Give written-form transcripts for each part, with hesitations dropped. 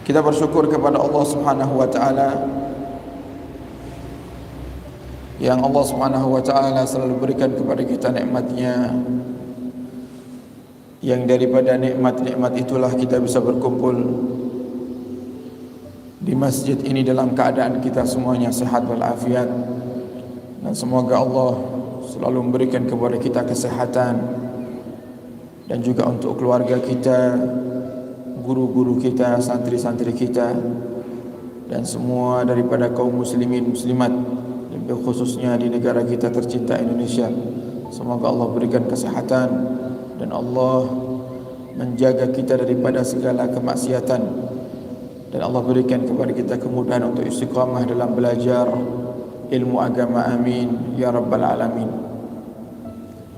Kita bersyukur kepada Allah Subhanahu wa taala yang Allah Subhanahu wa taala selalu berikan kepada kita nikmat-Nya, yang daripada nikmat-nikmat itulah kita bisa berkumpul di masjid ini dalam keadaan kita semuanya sehat walafiat. Dan semoga Allah selalu memberikan kepada kita kesehatan, dan juga untuk keluarga kita, guru-guru kita, santri-santri kita, dan semua daripada kaum muslimin muslimat, lebih khususnya di negara kita tercinta Indonesia. Semoga Allah berikan kesehatan dan Allah menjaga kita daripada segala kemaksiatan, dan Allah berikan kepada kita kemudahan untuk istiqamah dalam belajar ilmu agama. Amin ya rabbal alamin.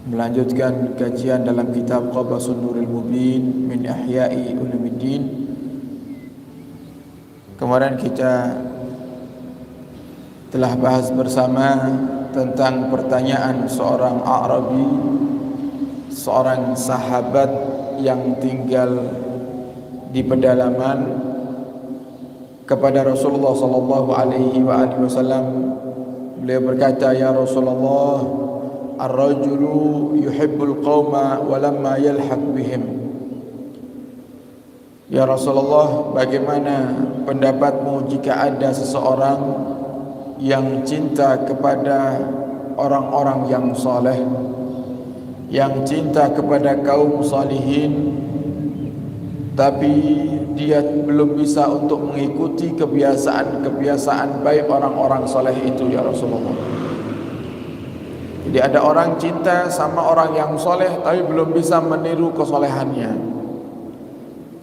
Melanjutkan kajian dalam kitab Qabasun Nuril Mubin min Ihya'i Ulumuddin. Kemarin kita telah bahas bersama tentang pertanyaan seorang Arabi, seorang sahabat yang tinggal di pedalaman, kepada Rasulullah sallallahu alaihi wasallam. Beliau berkata, "Ya Rasulullah, ar-rajulu yuhibbul qauma walamma yalhaq bihim." Ya Rasulullah, bagaimana pendapatmu jika ada seseorang yang cinta kepada orang-orang yang saleh, yang cinta kepada kaum salihin, tapi dia belum bisa untuk mengikuti kebiasaan baik orang-orang saleh itu, ya Rasulullah. Jadi ada orang cinta sama orang yang soleh tapi belum bisa meniru kesolehannya.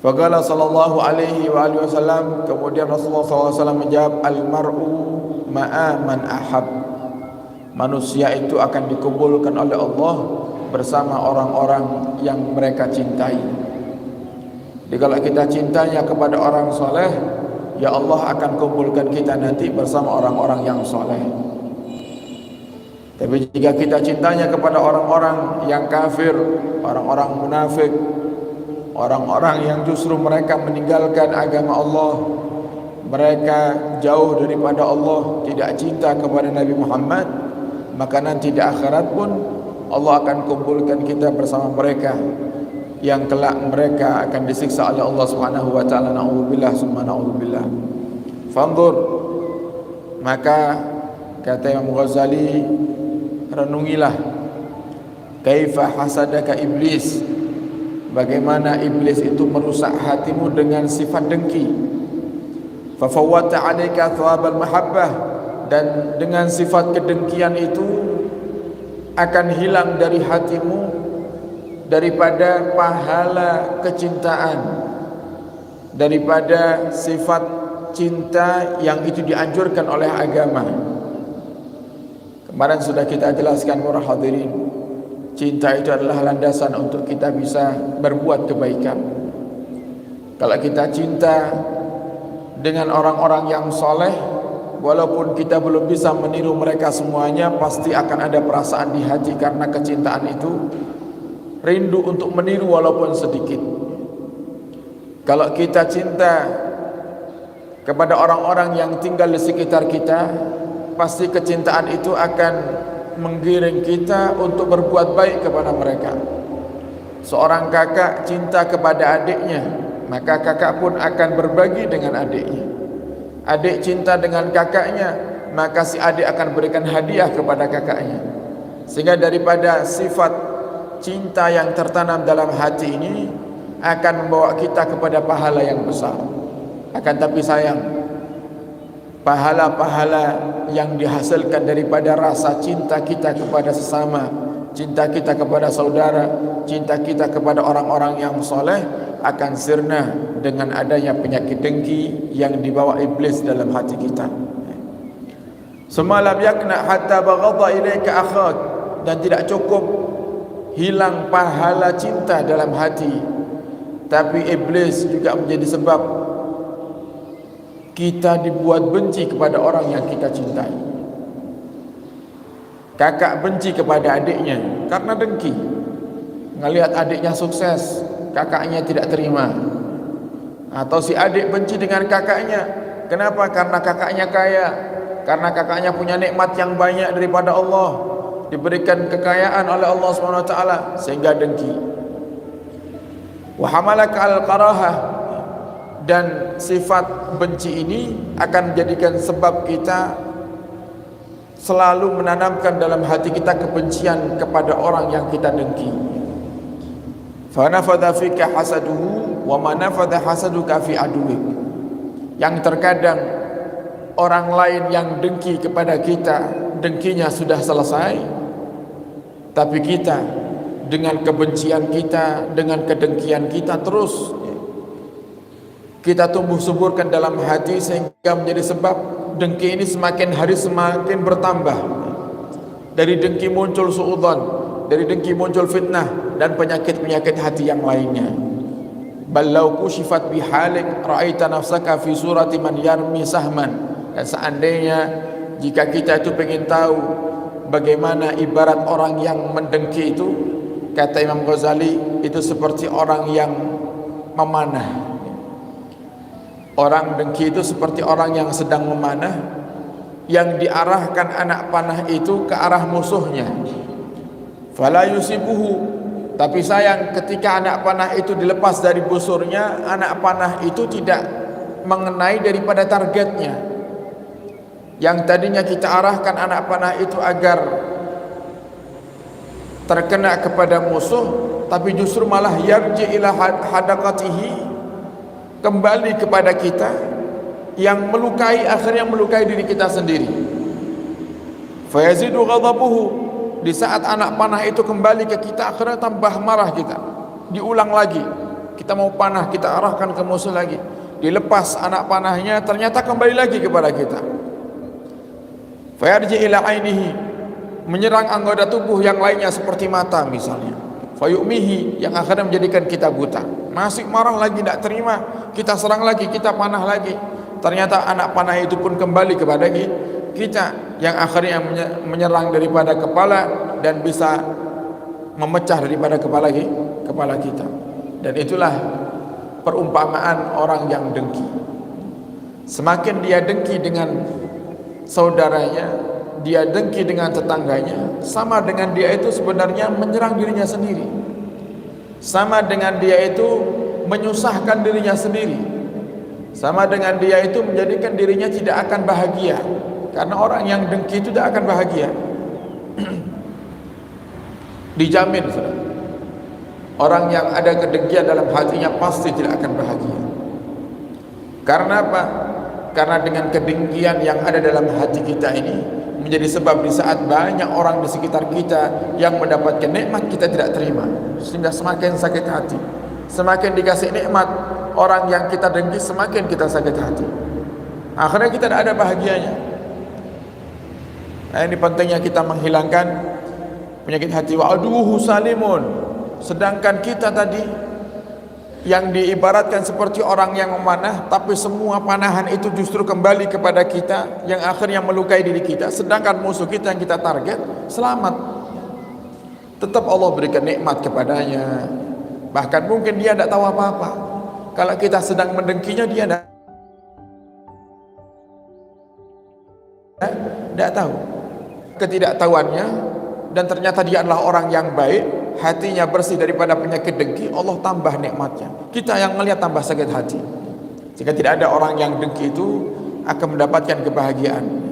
Faqala sallallahu alaihi wasallam, kemudian Rasulullah SAW menjawab, al-mar'u ma'a man ahab. Manusia itu akan dikumpulkan oleh Allah bersama orang-orang yang mereka cintai. Jadi kalau kita cintanya kepada orang soleh, ya Allah akan kumpulkan kita nanti bersama orang-orang yang soleh. Tapi jika kita cintanya kepada orang-orang yang kafir, orang-orang munafik, orang-orang yang justru mereka meninggalkan agama Allah, mereka jauh daripada Allah, tidak cinta kepada Nabi Muhammad, maka nanti di akhirat pun Allah akan kumpulkan kita bersama mereka, yang kelak mereka akan disiksa oleh Allah Subhanahu wa taala. Na'udzubillah summa na'udzubillah. Fanzur, maka kata Imam Ghazali, renungilah kaifa hasadaka iblis, bagaimana iblis itu merusak hatimu dengan sifat dengki. Fa fawwata 'alaika thawabal mahabbah, dan dengan sifat kedengkian itu akan hilang dari hatimu daripada pahala kecintaan, daripada sifat cinta yang itu dianjurkan oleh agama. Kemarin sudah kita jelaskan para hadirin, cinta itu adalah landasan untuk kita bisa berbuat kebaikan. Kalau kita cinta dengan orang-orang yang soleh, walaupun kita belum bisa meniru mereka semuanya, pasti akan ada perasaan di hati karena kecintaan itu, rindu untuk meniru walaupun sedikit. Kalau kita cinta kepada orang-orang yang tinggal di sekitar kita, pasti kecintaan itu akan menggiring kita untuk berbuat baik kepada mereka. Seorang kakak cinta kepada adiknya, maka kakak pun akan berbagi dengan adiknya. Adik cinta dengan kakaknya, maka si adik akan berikan hadiah kepada kakaknya. Sehingga daripada sifat cinta yang tertanam dalam hati ini akan membawa kita kepada pahala yang besar. Akan tapi sayang, pahala-pahala yang dihasilkan daripada rasa cinta kita kepada sesama, cinta kita kepada saudara, cinta kita kepada orang-orang yang soleh akan sirna dengan adanya penyakit dengki yang dibawa iblis dalam hati kita. Semalam yakna hatta baghadha ilaika akhak, dan tidak cukup hilang pahala cinta dalam hati, tapi iblis juga menjadi sebab kita dibuat benci kepada orang yang kita cintai. Kakak benci kepada adiknya karena dengki, ngelihat adiknya sukses, kakaknya tidak terima. Atau si adik benci dengan kakaknya. Kenapa? Karena kakaknya kaya, karena kakaknya punya nikmat yang banyak daripada Allah, diberikan kekayaan oleh Allah SWT, sehingga dengki. Wa hamalaka al-qarahah, dan sifat benci ini akan menjadikan sebab kita selalu menanamkan dalam hati kita kebencian kepada orang yang kita dengki. Fa nafadha fika hasaduhu wa ma nafadha hasaduka fi aduwik. Yang terkadang orang lain yang dengki kepada kita, dengkinya sudah selesai, tapi kita dengan kebencian kita, dengan kedengkian kita terus kita tumbuh suburkan dalam hati, sehingga menjadi sebab dengki ini semakin hari semakin bertambah. Dari dengki muncul suudzon, dari dengki muncul fitnah dan penyakit-penyakit hati yang lainnya. Ballau kushifat bihalik ra'aita nafsaka fi surati man yarmi sahman. Dan seandainya jika kita itu ingin tahu bagaimana ibarat orang yang mendengki itu, kata Imam Ghazali, itu seperti orang yang memanah. Orang dengki itu seperti orang yang sedang memanah, yang diarahkan anak panah itu ke arah musuhnya. Fala yusibuhu, tapi sayang ketika anak panah itu dilepas dari busurnya, anak panah itu tidak mengenai daripada targetnya. Yang tadinya kita arahkan anak panah itu agar terkena kepada musuh, tapi justru malah yarji ila hadaqatihi, kembali kepada kita, yang melukai, akhirnya melukai diri kita sendiri. Fayazidu ghadabuhu, di saat anak panah itu kembali ke kita, akhirnya tambah marah kita. Diulang lagi, kita mau panah, kita arahkan ke musuh lagi, dilepas anak panahnya, ternyata kembali lagi kepada kita. Fayarji ila ainihi, menyerang anggota tubuh yang lainnya seperti mata misalnya. Fayu'mihi, yang akhirnya menjadikan kita buta. Masih marah lagi, tidak terima, kita serang lagi, kita panah lagi. Ternyata anak panah itu pun kembali kepada kita, yang akhirnya menyerang daripada kepala dan bisa memecah daripada kepala kita. Dan itulah perumpamaan orang yang dengki. Semakin dia dengki dengan saudaranya, dia dengki dengan tetangganya, sama dengan dia itu sebenarnya menyerang dirinya sendiri, sama dengan dia itu menyusahkan dirinya sendiri, sama dengan dia itu menjadikan dirinya tidak akan bahagia. Karena orang yang dengki itu tidak akan bahagia. Dijamin, saudara. Orang yang ada kedengkian dalam hatinya pasti tidak akan bahagia. Karena apa? Karena dengan kedengkian yang ada dalam hati kita ini menjadi sebab di saat banyak orang di sekitar kita yang mendapatkan nikmat, kita tidak terima, sehingga semakin sakit hati. Semakin dikasih nikmat orang yang kita dengki, semakin kita sakit hati. Akhirnya kita tidak ada bahagianya. Nah, ini pentingnya kita menghilangkan penyakit hati. Wa aduhu salimun, sedangkan kita tadi yang diibaratkan seperti orang yang memanah, tapi semua panahan itu justru kembali kepada kita, yang akhirnya melukai diri kita. Sedangkan musuh kita yang kita target selamat, tetap Allah berikan nikmat kepadanya. Bahkan mungkin dia tidak tahu apa-apa. Kalau kita sedang mendengkinya, dia tidak tahu. Ketidaktahuannya, dan ternyata dia adalah orang yang baik, hatinya bersih daripada penyakit dengki, Allah tambah nikmatnya. Kita yang melihat tambah sakit hati. Jika tidak ada orang yang dengki itu akan mendapatkan kebahagiaan.